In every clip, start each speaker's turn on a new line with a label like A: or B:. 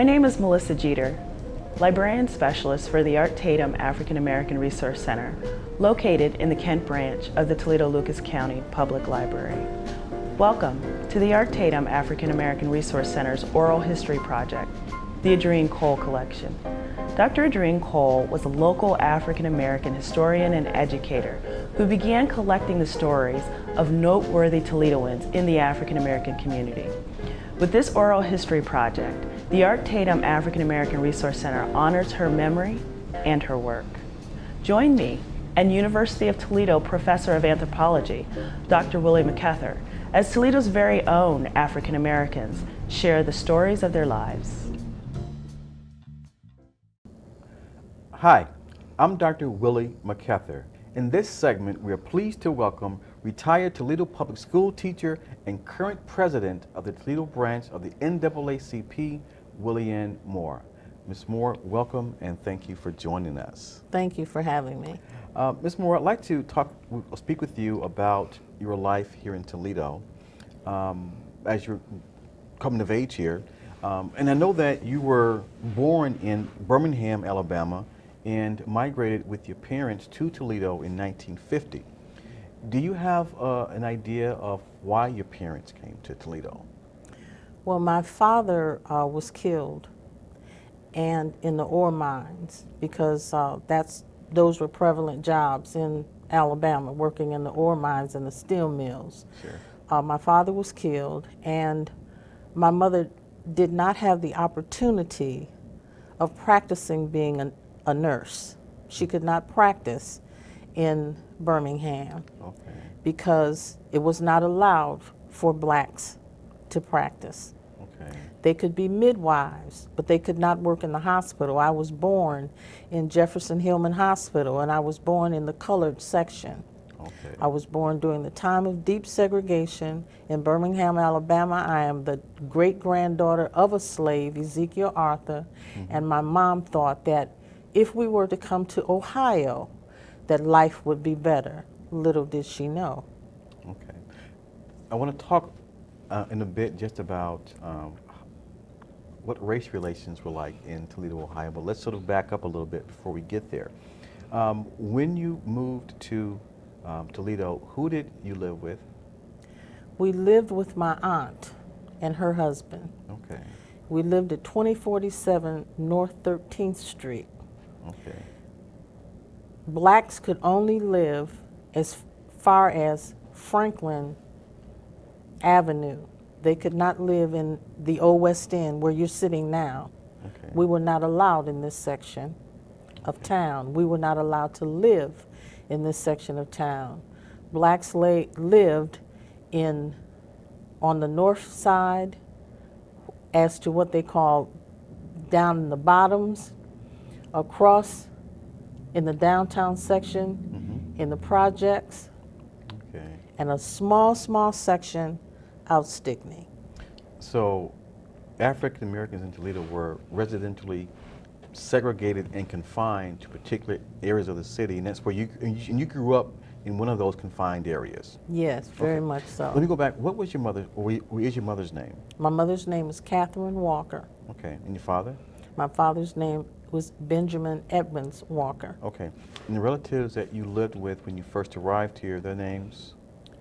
A: name is Melissa Jeter, Librarian Specialist for the Art Tatum African American Resource Center, located in the Kent branch of the Toledo-Lucas County Public Library. Welcome to the Art Tatum African American Resource Center's Oral History Project, the Edrene Cole Collection. Dr. Edrene Cole was a local African American historian and educator who began collecting the stories of noteworthy Toledoans in the African American community. With this oral history project, the Art Tatum African American Resource Center honors her memory and her work. Join me and University of Toledo Professor of Anthropology, Dr. WilliAnn, as Toledo's very own African Americans share the stories of their lives.
B: Hi, I'm Dr. WilliAnn. In this segment, we are pleased to welcome retired Toledo Public School teacher and current president of the Toledo branch of the NAACP, WilliAnn Moore. Ms. Moore, welcome and thank you for joining us.
C: Thank you for having me.
B: Ms. Moore, I'd like to speak with you about your life here in Toledo as you're coming of age here. And I know that you were born in Birmingham, Alabama, and migrated with your parents to Toledo in 1950. Do you have an idea of why your parents came to Toledo?
C: Well, my father was killed and in the ore mines because those were prevalent jobs in Alabama, working in the ore mines and the steel mills.
B: Sure.
C: My father was killed, and my mother did not have the opportunity of practicing being a nurse. She could not practice in Birmingham because it was not allowed for blacks to practice.
B: Okay.
C: They could be midwives, but they could not work in the hospital. I was born in Jefferson Hillman Hospital, and I was born in the colored section.
B: Okay.
C: I was born during the time of deep segregation in Birmingham, Alabama. I am the great-granddaughter of a slave, Ezekiel Arthur, and my mom thought that if we were to come to Ohio, that life would be better. Little did she know.
B: Okay. I want to talk in a bit just about what race relations were like in Toledo, Ohio, but let's sort of back up a little bit before we get there. When you moved to Toledo, who did you live with?
C: We lived with my aunt and her husband.
B: Okay.
C: We lived at 2047 North 13th Street.
B: Okay.
C: Blacks could only live as far as Franklin Avenue. They could not live in the Old West End where you're sitting now.
B: Okay.
C: We were not allowed in this section of town. We were not allowed to live in this section of town. Blacks lived on the north side as to what they call down in the bottoms, across in the downtown section, in the projects, and a small section out Stickney.
B: So African Americans in Toledo were residentially segregated and confined to particular areas of the city, and that's where you grew up in one of those confined areas.
C: Yes, very much so.
B: Let me go back. What was your mother, or is your mother's name?
C: My mother's name is Catherine Walker.
B: Okay, and your father?
C: My father's name was Benjamin Edmonds Walker.
B: Okay, and the relatives that you lived with when you first arrived here, their names?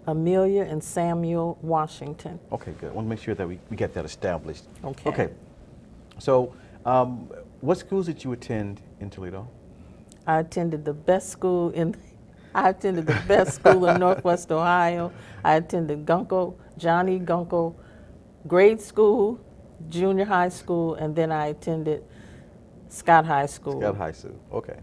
C: Amelia and Samuel Washington.
B: Okay, good. I want to make sure that we get that established.
C: Okay.
B: Okay, so what schools did you attend in Toledo?
C: I attended the best school in Northwest Ohio. I attended Johnny Gunkel grade school, junior high school, and then I attended Scott High School.
B: Scott High School, okay.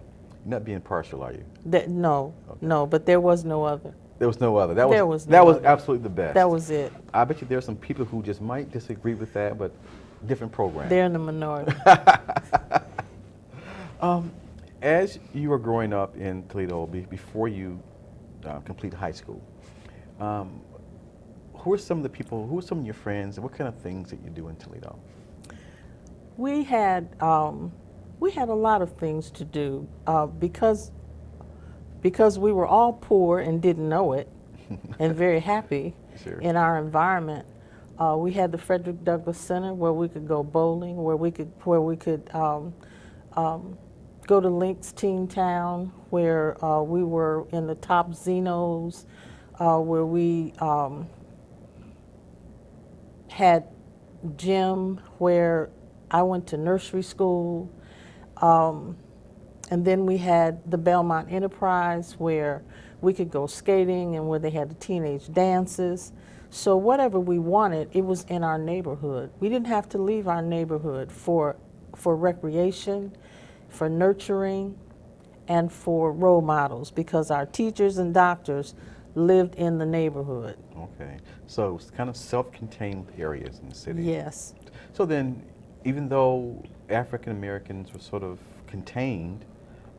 B: You're not being partial, are you?
C: No,
B: okay.
C: No, but there was no other.
B: There was no other. That was absolutely the best.
C: That was it.
B: I bet you there are some people who just might disagree with that, but different program.
C: They're in the minority.
B: As you were growing up in Toledo, before you complete high school, who are some of your friends, and what kind of things that you do in Toledo?
C: We had a lot of things to do because we were all poor and didn't know it and very happy
B: Sure.
C: in our environment. We had the Frederick Douglass Center where we could go bowling, where we could go to Links Teen Town, where we were in the top Zenos, where we had gym, where I went to nursery school. And then we had the Belmont Enterprise, where we could go skating and where they had the teenage dances. So whatever we wanted, it was in our neighborhood. We didn't have to leave our neighborhood for recreation, for nurturing, and for role models, because our teachers and doctors lived in the neighborhood.
B: Okay, so it's kind of self-contained areas in the city.
C: Yes.
B: So then, even though African Americans were sort of contained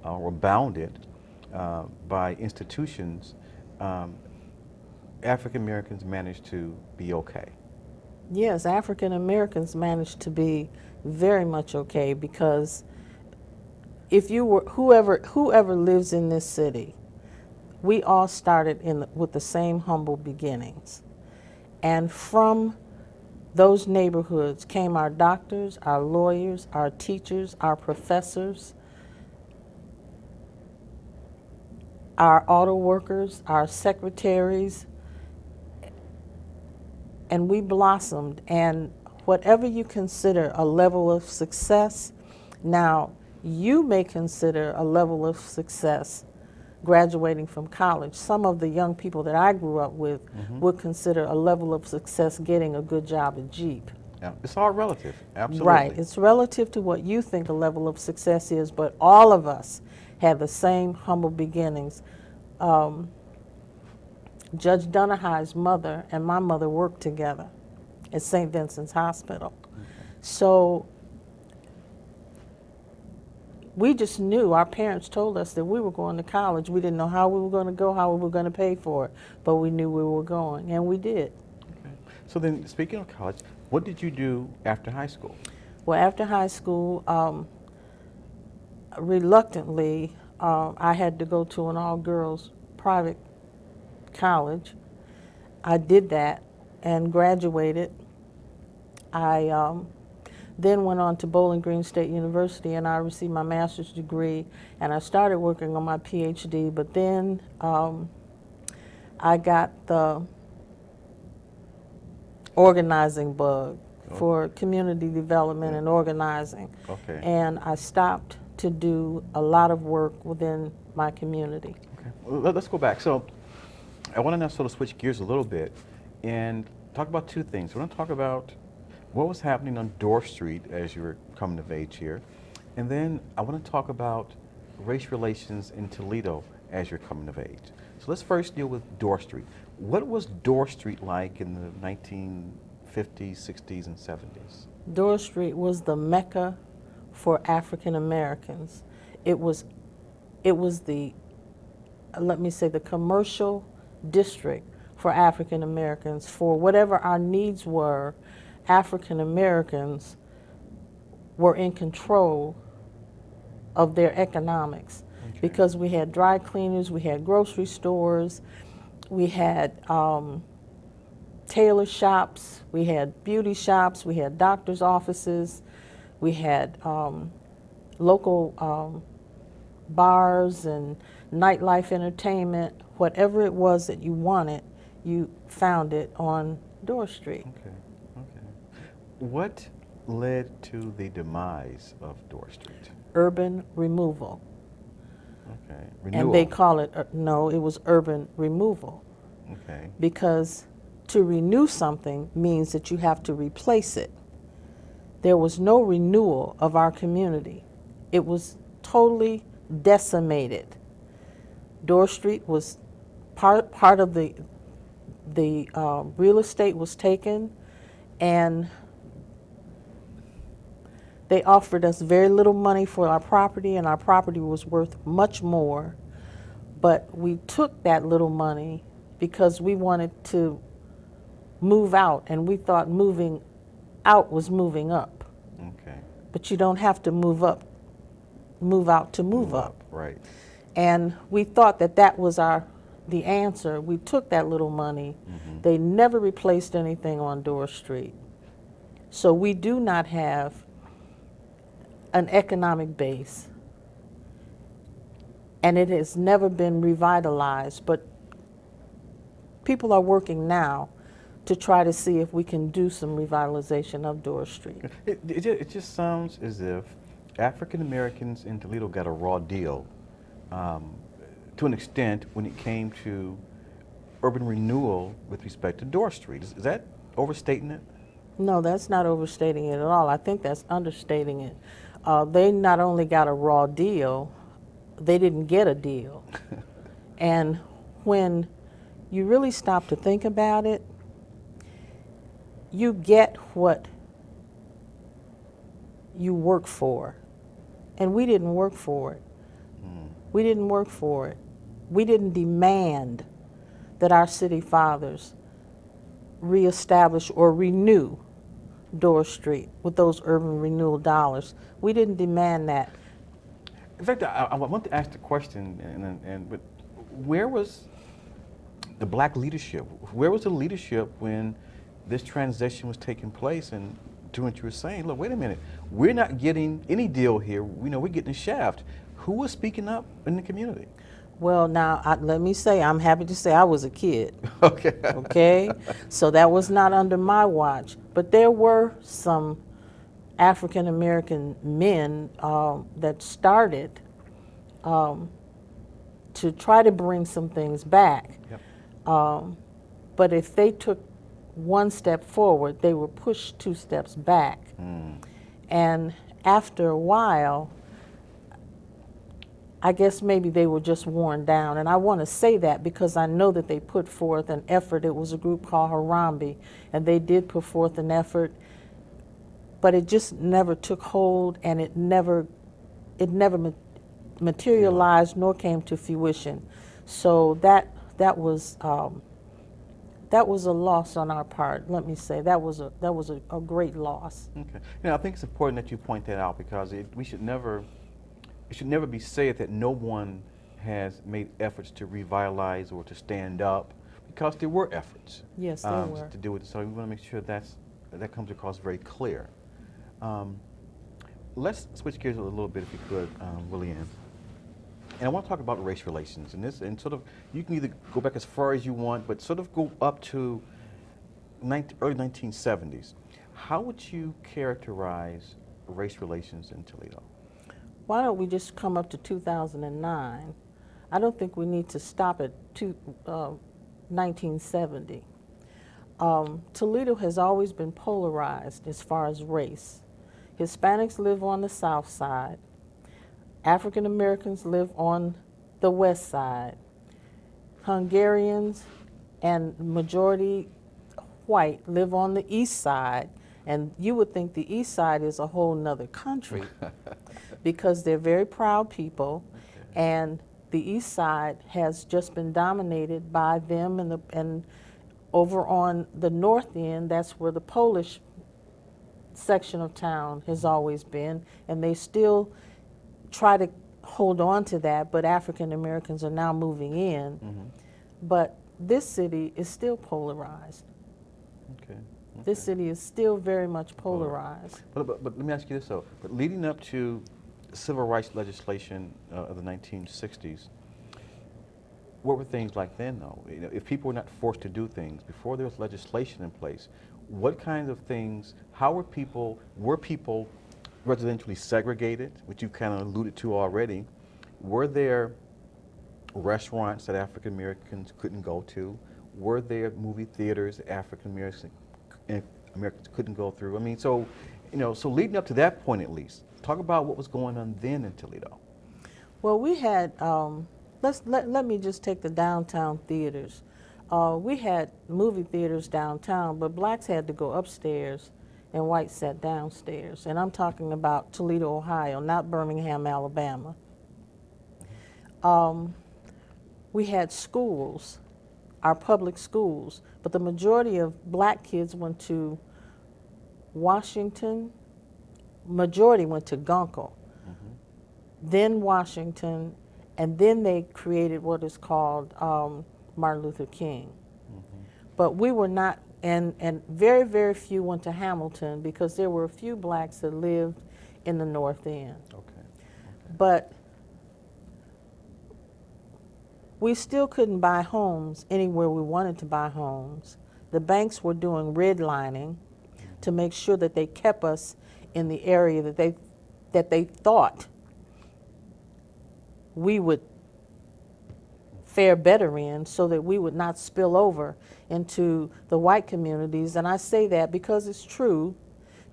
B: or bounded by institutions, African Americans managed to be okay.
C: Yes, African Americans managed to be very much okay, because if you were whoever lives in this city, we all started with the same humble beginnings. And from those neighborhoods came our doctors, our lawyers, our teachers, our professors, our auto workers, our secretaries, and we blossomed. And whatever you consider a level of success, now you may consider a level of success graduating from college. Some of the young people that I grew up with would consider a level of success getting a good job at Jeep.
B: Yeah, it's all relative, absolutely.
C: Right, it's relative to what you think a level of success is, but all of us had the same humble beginnings. Judge Dunahay's mother and my mother worked together at St. Vincent's Hospital.
B: Okay.
C: So we just knew, our parents told us that we were going to college. We didn't know how we were going to go, how we were going to pay for it, but we knew we were going, and we did.
B: Okay. So then, speaking of college, what did you do after high school?
C: Well, after high school, reluctantly, I had to go to an all-girls private college. I did that and graduated. I then went on to Bowling Green State University, and I received my master's degree, and I started working on my PhD, but then I got the organizing bug for community development and organizing.
B: Okay.
C: And I stopped to do a lot of work within my community.
B: Okay. Well, let's go back. So I want to now sort of switch gears a little bit and talk about two things. I want to talk about what was happening on Dorr Street as you were coming of age here, and then I want to talk about race relations in Toledo as you're coming of age. So let's first deal with Dorr Street. What was Dorr Street like in the 1950s, 60s, and 70s?
C: Dorr Street was the mecca for African Americans. It was the, let me say, the commercial district for African Americans. For whatever our needs were, African Americans were in control of their economics. Okay. Because we had dry cleaners, we had grocery stores, we had tailor shops, we had beauty shops, we had doctor's offices, we had local bars and nightlife entertainment. Whatever it was that you wanted, you found it on Dorr Street.
B: Okay, okay. What led to the demise of Dorr Street?
C: Urban removal.
B: Okay, renewal.
C: And they call it, no, it was urban removal.
B: Okay.
C: Because to renew something means that you have to replace it. There was no renewal of our community. It was totally decimated. Dorr Street was part of the real estate was taken, and they offered us very little money for our property, and our property was worth much more. But we took that little money because we wanted to move out, and we thought moving out was moving up.
B: Okay.
C: But you don't have to move out to move up.
B: Right.
C: And we thought that that was our the answer. We took that little money. They never replaced anything on Dorr Street. So we do not have an economic base. And it has never been revitalized, but people are working now to try to see if we can do some revitalization of Dorr Street.
B: It just sounds as if African Americans in Toledo got a raw deal to an extent when it came to urban renewal with respect to Dorr Street. Is that overstating it?
C: No, that's not overstating it at all. I think that's understating it. They not only got a raw deal, they didn't get a deal. And when you really stop to think about it, you get what you work for. And we didn't work for it. We didn't work for it. We didn't demand that our city fathers reestablish or renew Dorr Street with those urban renewal dollars. We didn't demand that.
B: In fact, I want to ask the question, but where was the black leadership? Where was the leadership when this transition was taking place and doing what you were saying? Look, wait a minute, we're not getting any deal here. We know we're getting a shaft. Who was speaking up in the community?
C: Well, now, let me say, I'm happy to say I was a kid.
B: Okay.
C: Okay? So that was not under my watch. But there were some African American men that started to try to bring some things back.
B: Yep.
C: But if they took one step forward, they were pushed 2 steps back. And after a while, I guess maybe they were just worn down. And I want to say that because I know that they put forth an effort. It was a group called Harambe, and they did put forth an effort, but it just never took hold, and it never materialized nor came to fruition. So that was a loss on our part. Let me say that was a great loss.
B: Okay. I think it's important that you point that out because it should never be said that no one has made efforts to revitalize or to stand up, because there were efforts.
C: Yes, there were.
B: To do it. So we want to make sure that comes across very clear. Let's switch gears a little bit, if you could, WilliAnn. And I want to talk about race relations, and sort of, you can either go back as far as you want, but sort of go up to early 1970s. How would you characterize race relations in Toledo?
C: Why don't we just come up to 2009? I don't think we need to stop at 1970. Toledo has always been polarized as far as race. Hispanics live on the south side. African Americans live on the west side. Hungarians and majority white live on the east side. And you would think the east side is a whole nother country because they're very proud people, and the east side has just been dominated by them, and over on the north end, that's where the Polish section of town has always been, and they still try to hold on to that, but African Americans are now moving in. But this city is still polarized.
B: Okay.
C: This city is still very much polarized.
B: But let me ask you this though. But leading up to civil rights legislation of the 1960s, what were things like then though? If people were not forced to do things, before there was legislation in place, what kinds of things, were people residentially segregated, which you kind of alluded to already? Were there restaurants that African Americans couldn't go to? Were there movie theaters African Americans couldn't go through? I mean, so leading up to that point at least, talk about what was going on then in Toledo.
C: Well, we had, let me just take the downtown theaters. We had movie theaters downtown, but blacks had to go upstairs and whites sat downstairs. And I'm talking about Toledo, Ohio, not Birmingham, Alabama. We had schools, our public schools, but the majority of black kids went to Washington, majority went to Gunkel, then Washington, and then they created what is called Martin Luther King. But we were not, and very, very few went to Hamilton because there were a few blacks that lived in the North End.
B: Okay.
C: But we still couldn't buy homes anywhere we wanted to buy homes. The banks were doing redlining to make sure that they kept us in the area that they thought we would fare better in, so that we would not spill over into the white communities. And I say that because it's true,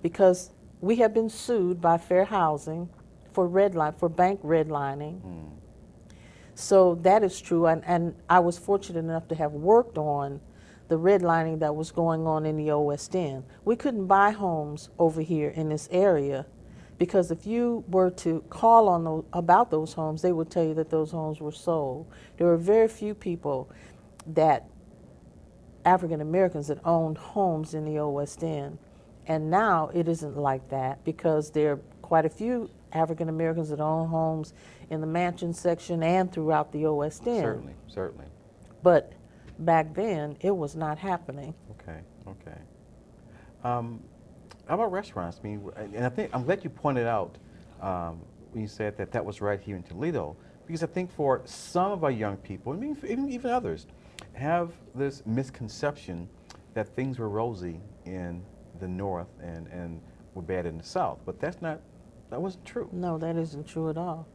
C: because we have been sued by Fair Housing for bank redlining. So that is true, and I was fortunate enough to have worked on the redlining that was going on in the Old West End. We couldn't buy homes over here in this area because if you were to call on about those homes, they would tell you that those homes were sold. There were very few people African Americans that owned homes in the Old West End. And now it isn't like that because there are quite a few African Americans that own homes in the mansion section and throughout the Old West End.
B: Certainly, certainly.
C: But back then, it was not happening.
B: Okay, okay. How about restaurants? I mean, and I think I'm glad you pointed out when you said that was right here in Toledo, because I think for some of our young people, I mean, even others, have this misconception that things were rosy in the North and were bad in the South, but that wasn't true.
C: No, that isn't true at all.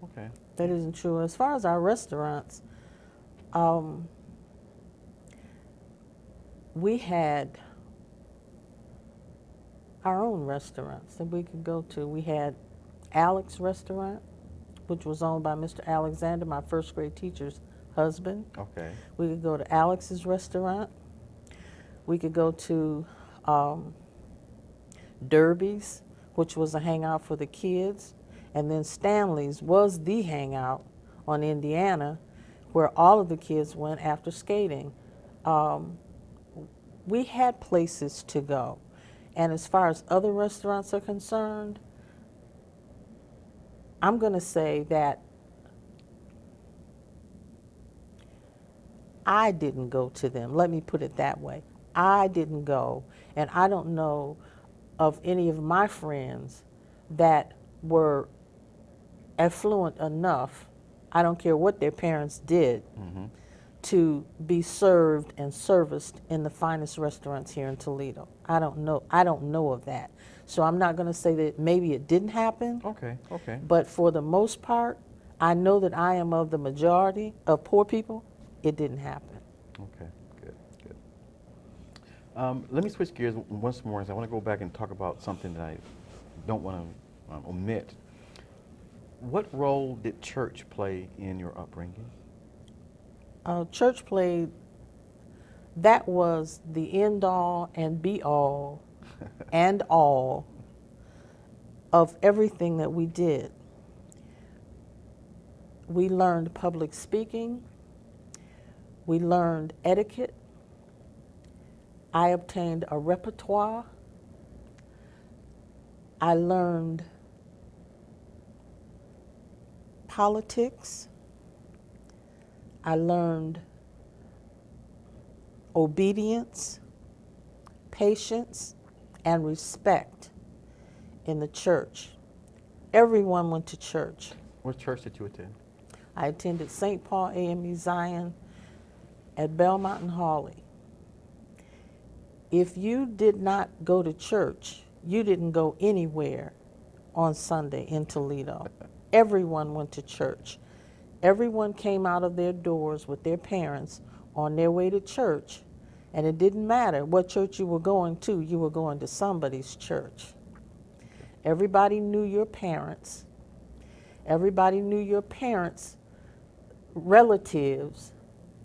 B: Okay.
C: That isn't true. As far as our restaurants, we had our own restaurants that we could go to. We had Alex Restaurant, which was owned by Mr. Alexander, my first grade teacher's husband.
B: Okay.
C: We could go to Alex's Restaurant. We could go to Derby's, which was a hangout for the kids. And then Stanley's was the hangout on Indiana, where all of the kids went after skating. We had places to go. And as far as other restaurants are concerned, I'm going to say that I didn't go to them. Let me put it that way. I didn't go, and I don't know of any of my friends that were affluent enough, I don't care what their parents did, to be served and serviced in the finest restaurants here in Toledo. I don't know of that. So I'm not going to say that maybe it didn't happen.
B: Okay, okay.
C: But for the most part, I know that I am of the majority of poor people. It didn't happen.
B: Okay, good, good. Let me switch gears once more. I want to go back and talk about something that I don't want to omit. What role did church play in your upbringing?
C: Church played, that was the end all and be all and all of everything that we did. We learned public speaking. We learned etiquette. I obtained a repertoire. I learned politics. I learned obedience, patience, and respect in the church. Everyone went to church.
B: What church did you attend?
C: I attended St. Paul AME Zion at Belmont and Hawley. If you did not go to church, you didn't go anywhere on Sunday in Toledo. Everyone went to church. Everyone came out of their doors with their parents on their way to church, and it didn't matter what church you were going to somebody's church. Everybody knew your parents. Everybody knew your parents' relatives,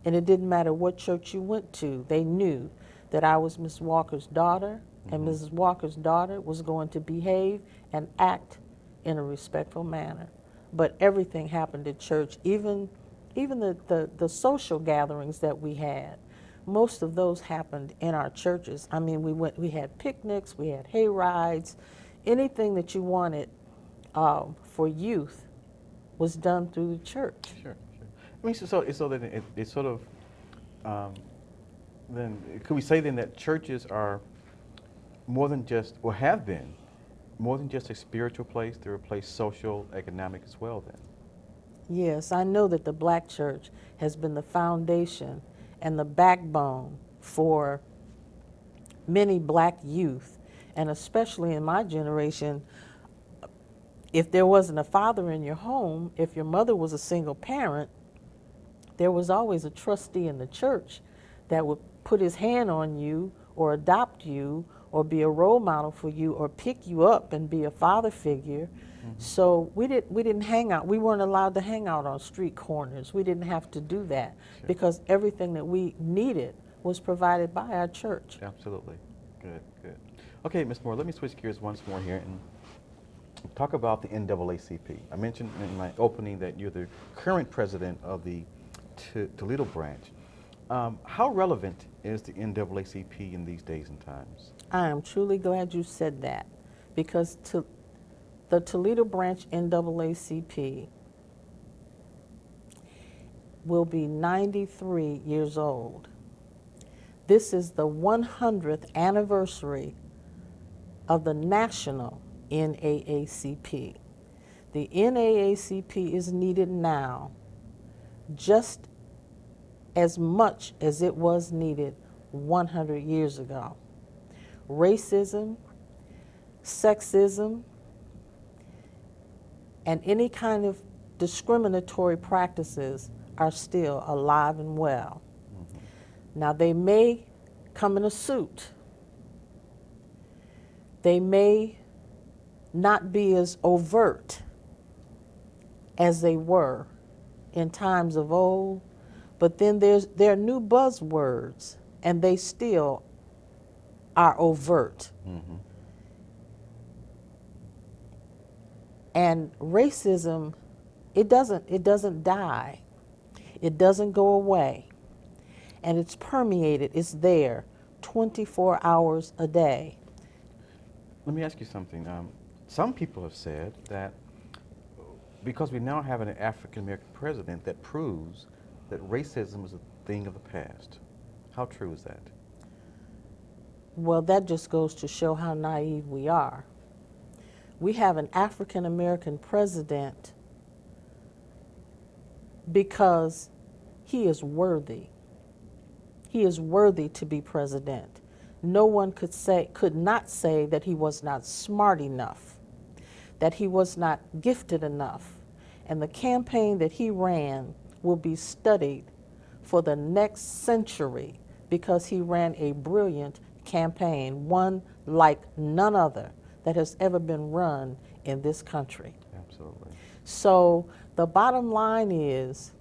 C: and it didn't matter what church you went to. They knew that I was Miss Walker's daughter, and Mrs. Walker's daughter was going to behave and act in a respectful manner. But everything happened at church, even the social gatherings that we had. Most of those happened in our churches. I mean, we had picnics, we had hay rides, anything that you wanted for youth was done through the church.
B: Sure, sure. I mean, so that it sort of Then could we say then that churches are more than just, or have been, more than just a spiritual place? They're a place social, economic as well then?
C: Yes, I know that the black church has been the foundation and the backbone for many black youth, and especially in my generation, if there wasn't a father in your home, if your mother was a single parent, there was always a trustee in the church that would put his hand on you or adopt you or be a role model for you or pick you up and be a father figure. Mm-hmm. So we didn't hang out. We weren't allowed to hang out on street corners. We didn't have to do that because everything that we needed was provided by our church.
B: Absolutely. Good, good. Okay, Ms. Moore, let me switch gears once more here and talk about the NAACP. I mentioned in my opening that you're the current president of the Toledo branch. How relevant is the NAACP in these days and times?
C: I am truly glad you said that, because the Toledo branch NAACP will be 93 years old. This is the 100th anniversary of the national NAACP. The NAACP is needed now just as much as it was needed 100 years ago. Racism, sexism, and any kind of discriminatory practices are still alive and well. Mm-hmm. Now, they may come in a suit. They may not be as overt as they were in times of old, but then there are new buzzwords, and they still are overt. Mm-hmm. And racism, it doesn't die. It doesn't go away. And it's permeated, it's there 24 hours a day.
B: Let me ask you something. Some people have said that because we now have an African American president, that proves that racism is a thing of the past. How true is that?
C: Well, that just goes to show how naive we are. We have an African American president because he is worthy. He is worthy to be president. No one could not say that he was not smart enough, that he was not gifted enough. And the campaign that he ran will be studied for the next century because he ran a brilliant campaign, one like none other that has ever been run in this country.
B: Absolutely.
C: So the bottom line is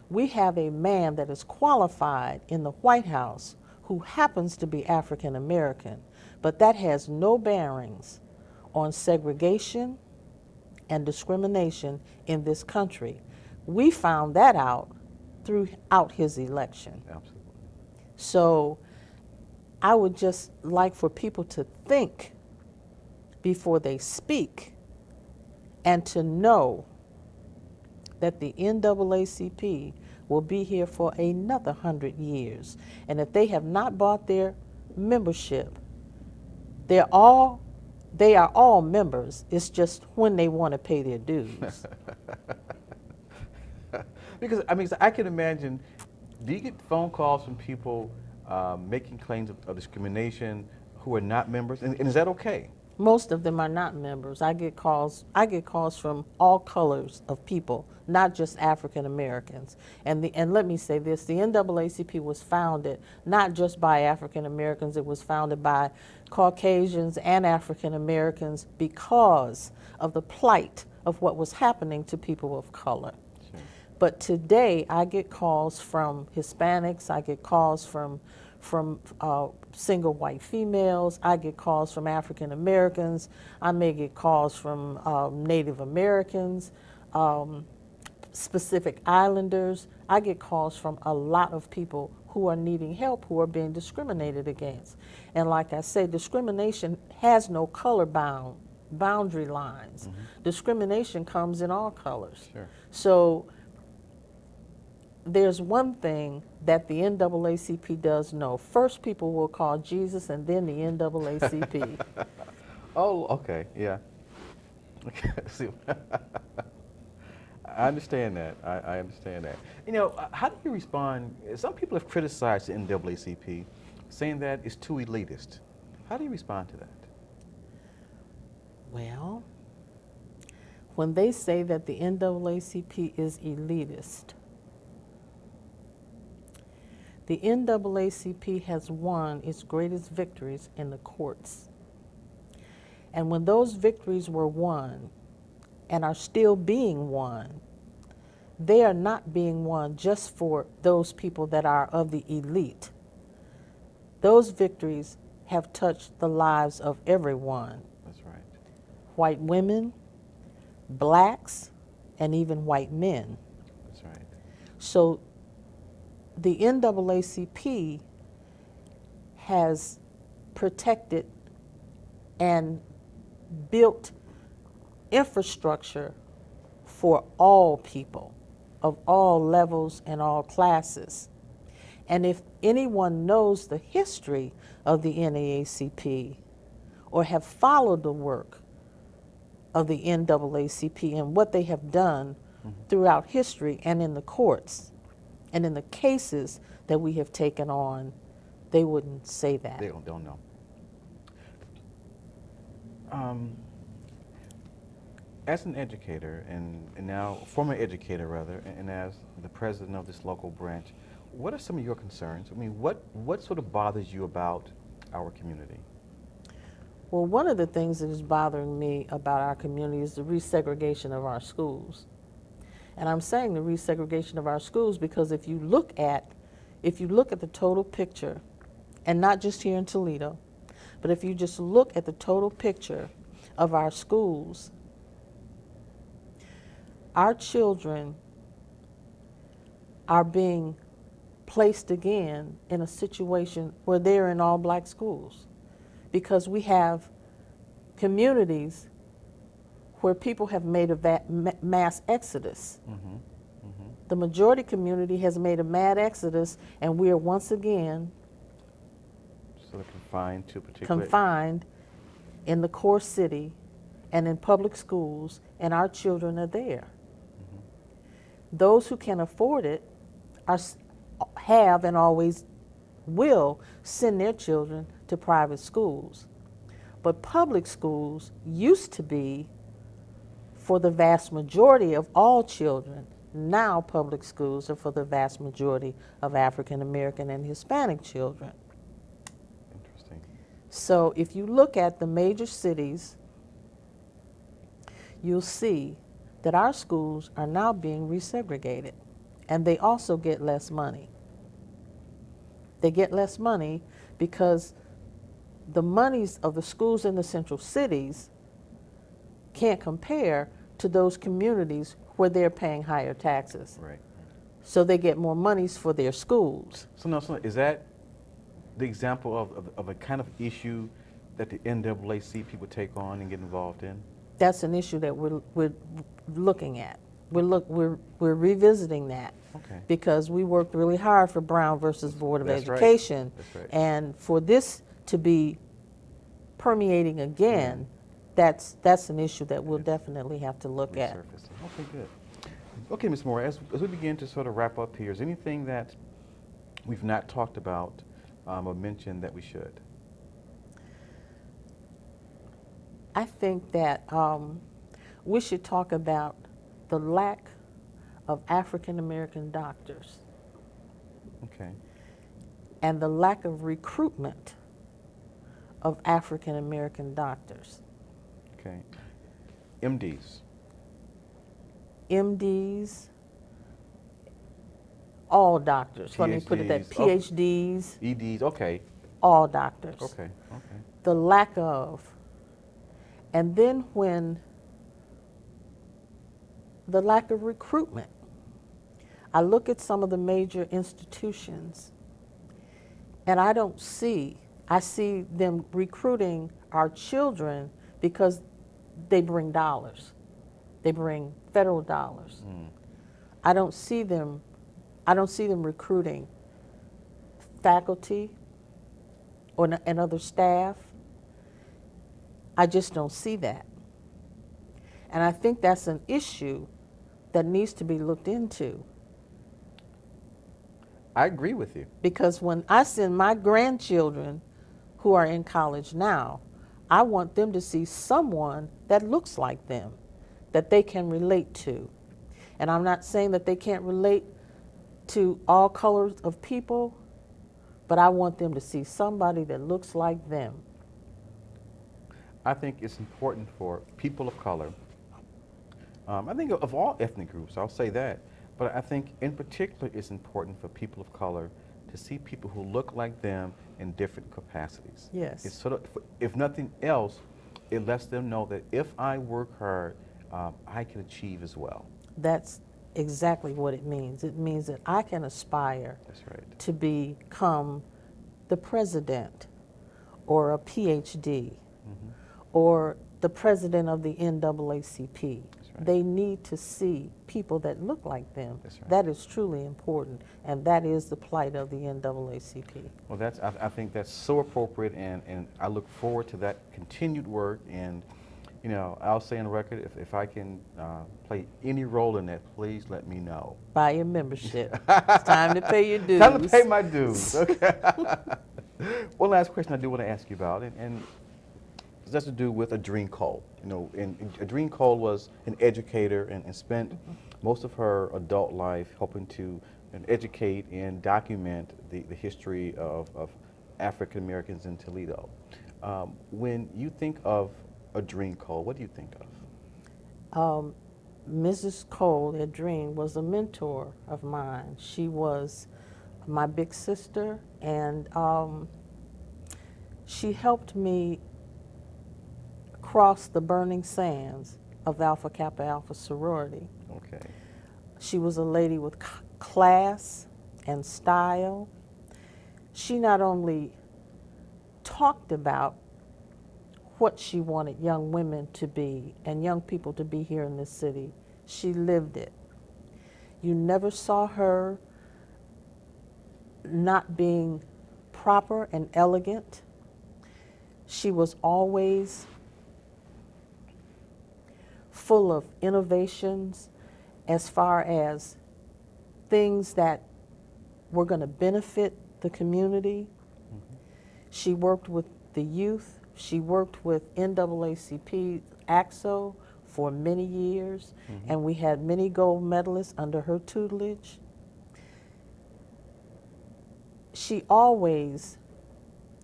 C: we have a man that is qualified in the White House who happens to be African American, but that has no bearings on segregation and discrimination in this country. We found that out throughout his election.
B: Absolutely.
C: So I would just like for people to think before they speak and to know that the NAACP will be here for another 100 years. And if they have not bought their membership, they are all members. It's just when they want to pay their dues.
B: Because, I mean, I can imagine, do you get phone calls from people making claims of discrimination who are not members? And is that okay?
C: Most of them are not members. I get calls from all colors of people, not just African Americans. And let me say this, the NAACP was founded not just by African Americans, it was founded by Caucasians and African Americans because of the plight of what was happening to people of color. Sure. But today I get calls from Hispanics, I get calls from single white females, I get calls from African Americans, I may get calls from Native Americans, specific islanders. I get calls from a lot of people who are needing help, who are being discriminated against. And like I say, discrimination has no color boundary lines. Mm-hmm. Discrimination comes in all colors. Sure. So there's one thing that the NAACP does know. First, people will call Jesus and then the NAACP.
B: Oh, okay, yeah. Okay, see, I understand that. I understand that. You know, how do you respond? Some people have criticized the NAACP, saying that it's too elitist. How do you respond to that?
C: Well, when they say that the NAACP is elitist, the NAACP has won its greatest victories in the courts. And when those victories were won and are still being won, they are not being won just for those people that are of the elite. Those victories have touched the lives of everyone.
B: That's right.
C: White women, blacks, and even white men.
B: That's right.
C: So the NAACP has protected and built infrastructure for all people of all levels and all classes. And if anyone knows the history of the NAACP or have followed the work of the NAACP and what they have done throughout history and in the courts and in the cases that we have taken on, they wouldn't say that.
B: They don't know. As an educator, and now former educator rather, and as the president of this local branch, what are some of your concerns? I mean, what sort of bothers you about our community?
C: Well, one of the things that is bothering me about our community is the resegregation of our schools. And I'm saying the resegregation of our schools because if you look at the total picture, and not just here in Toledo, but if you just look at the total picture of our schools, our children are being placed again in a situation where they're in all black schools because we have communities where people have made a mass exodus. The majority community has made a mad exodus, and we are once again
B: Sort of confined to a particular...
C: confined in the core city and in public schools, and our children are there. Those who can afford it have and always will send their children to private schools. But public schools used to be for the vast majority of all children. Now public schools are for the vast majority of African American and Hispanic children.
B: Interesting.
C: So if you look at the major cities, you'll see that our schools are now being resegregated, and they also get less money. They get less money because the monies of the schools in the central cities can't compare to those communities where they're paying higher taxes.
B: Right.
C: So they get more monies for their schools.
B: So now, is that the example of a kind of issue that the NAACP would take on and get involved in?
C: That's an issue that we're looking at. We're revisiting that.
B: Okay.
C: Because we worked really hard for Brown versus Board of
B: That's right.
C: Education.
B: That's right.
C: And for this to be permeating again, that's an issue that we'll definitely have to look at.
B: Resurfacing. Okay, good. Okay, Ms. Moore, as we begin to sort of wrap up here, is there anything that we've not talked about or mentioned that we should?
C: I think that we should talk about the lack of African American doctors
B: Okay.
C: and the lack of recruitment of African American doctors.
B: Okay. MDs.
C: MDs, all doctors. Let me put it that
B: PhDs.
C: PhDs,
B: EDs. Okay.
C: all doctors.
B: Okay. Okay.
C: The lack of. And then when the lack of recruitment. I look at some of the major institutions and I see them recruiting our children because they bring dollars. They bring federal dollars. I don't see them I don't see them recruiting faculty and other staff. I just don't see that. And I think that's an issue that needs to be looked into.
B: I agree with you.
C: Because when I send my grandchildren who are in college now, I want them to see someone that looks like them, that they can relate to. And I'm not saying that they can't relate to all colors of people, but I want them to see somebody that looks like them.
B: I think it's important for people of color, I think of all ethnic groups, I'll say that, but I think in particular it's important for people of color to see people who look like them in different capacities.
C: Yes.
B: It's sort of, if nothing else, it lets them know that if I work hard, I can achieve as well.
C: That's exactly what it means. It means that I can aspire
B: That's right.
C: to become the president or a PhD or the president of the NAACP.
B: Right.
C: They need to see people that look like them.
B: That's right.
C: That is truly important, and that is the plight of the NAACP.
B: Well, I think that's so appropriate, and I look forward to that continued work. And you know, I'll say on the record, if I can play any role in that, please let me know.
C: Buy your membership. It's time to pay your dues.
B: Time to pay my dues. Okay. One last question I do want to ask you about, and it has to do with Edrene Cole. You know, and Edrene Cole was an educator and spent most of her adult life helping to educate and document the history of African Americans in Toledo. When you think of Edrene Cole, what do you think of?
C: Mrs. Cole, Edrene, was a mentor of mine. She was my big sister, and she helped me cross the burning sands of Alpha Kappa Alpha sorority.
B: Okay.
C: She was a lady with class and style. She not only talked about what she wanted young women to be and young people to be here in this city, she lived it. You never saw her not being proper and elegant. She was always full of innovations as far as things that were going to benefit the community. She worked with the youth. She worked with NAACP, AXO for many years, and we had many gold medalists under her tutelage. She always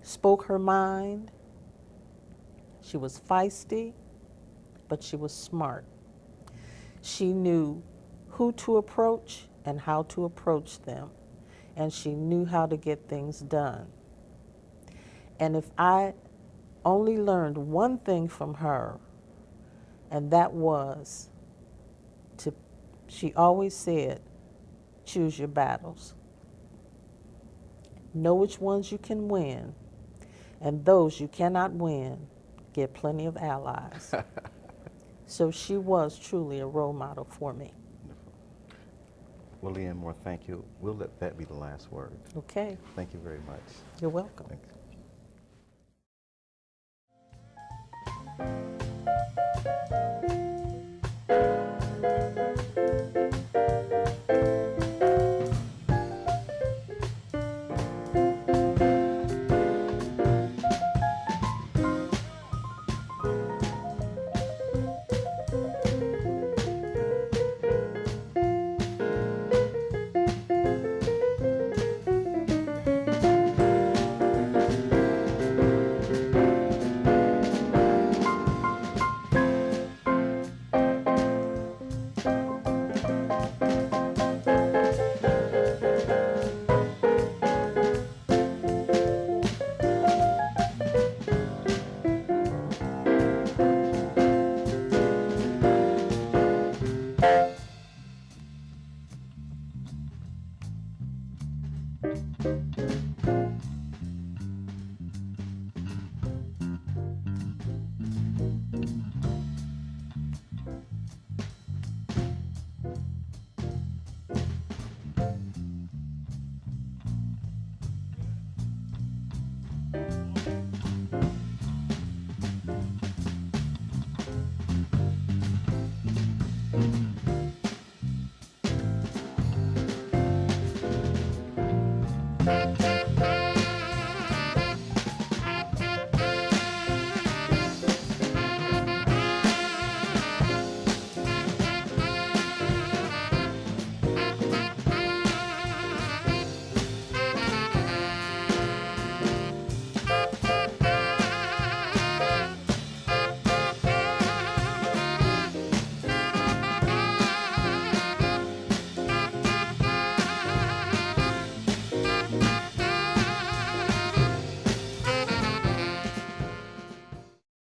C: spoke her mind. She was feisty, but she was smart. She knew who to approach and how to approach them, and she knew how to get things done. And if I only learned one thing from her, and that was she always said, choose your battles. Know which ones you can win, and those you cannot win, get plenty of allies. So she was truly a role model for me.
B: WilliAnn Moore, thank you. We'll let that be the last word.
C: Okay.
B: Thank you very much.
C: You're welcome.
B: Thank you.